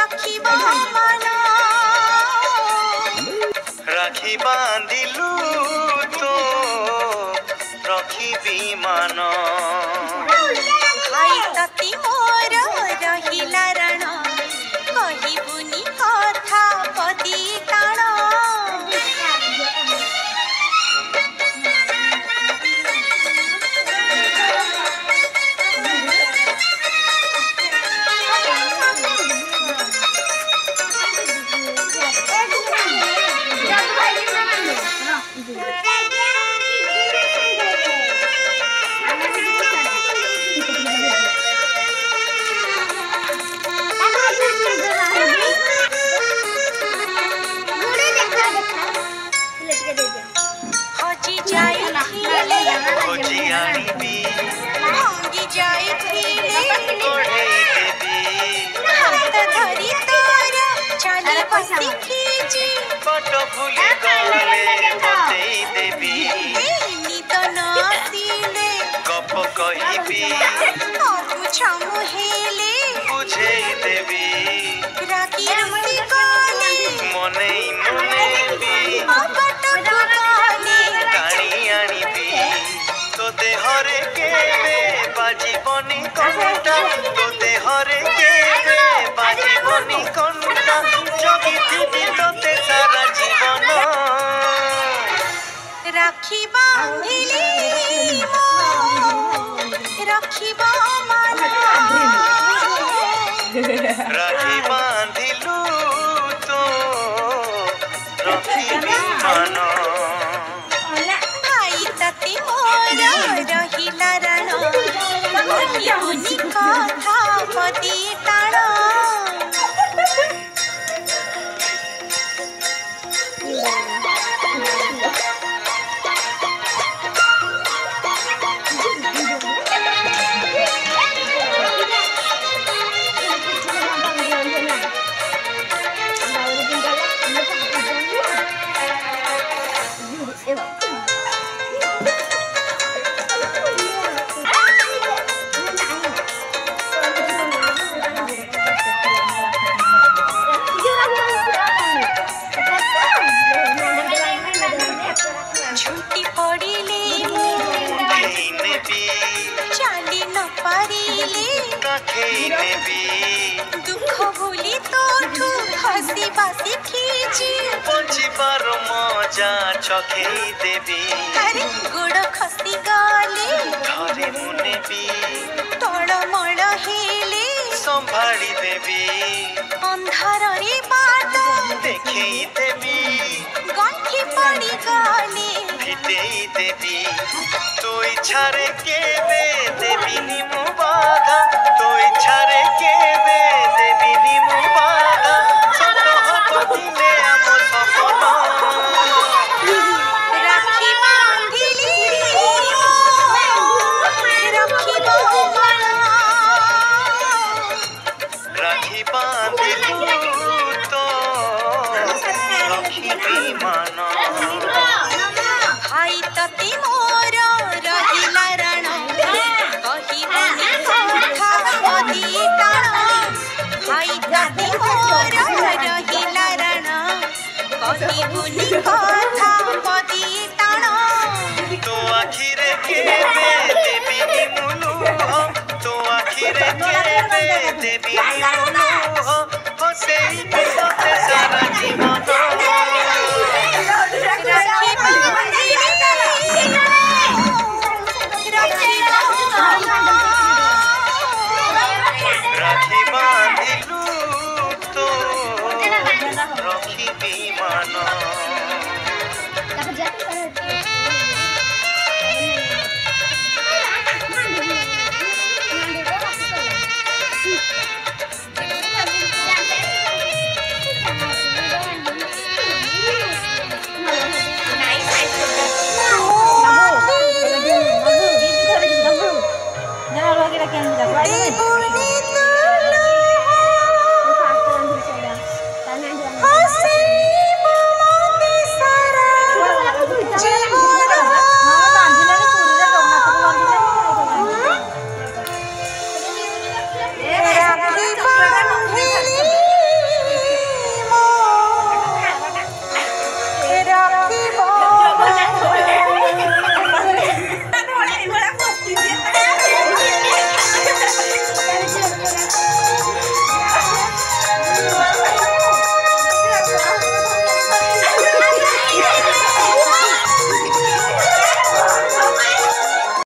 रखिबो माना राखी बांधिलु तो रखिबी मान भाई तती मोर रहिला रण कहिबुनी कथा पदी टाण हजी जाइथिले खोजी आनिबी भांगी जाइथिले गढ़ेई देबी हाथ धरी तोर चाली बसी खींची पट भूली गले बतेई देबी नित नसीले गप कहिबी छमु हेले बुझेई देबी राखी रसी गले मनेई मनेबी अपट गले टाणी आनिबी तो देहरे केबे बाजिबनी कंटा तो देहरे केबे बाजिबनी कंटा जगिथिबी तोते सारा जीवन राखी बांधिली रखिबो माना राखी बांधिलु तो रखिबी मान भाई तती मोर रहिला रण कहिबुनी कथा पदी टाण झुंटी पड़िले खेई नेबी चाली न पारिले काखेई नेबी दुख भूली तोठू हसी बासी खींची बंचिबार मजा चखेई देबी अरे गोड़ खसी गले धरे मु नेबी तड़मड़ हेले संभाली देबी अंधार रे बाट देखेई देबी गंठी पड़ी गले फिटेई देबी तो इच्छारे केबे देबिनी मु बाधा तो इच्छारे केबे देबिनी मु बाधा सत हब दिने आम सपन राखी बांधिली रखिबो माना राखी बांधिलु तो रखिबी मान भाई तती मोर रहिला रण कहिबुनी कथा पदी टाण भाई तती मोर रहिला रण कहिबुनी कथा पदी टाण तो आखिरे केबे देबिनी मुलुह तो आखिरे केबे देबिनी मुलुह हसेई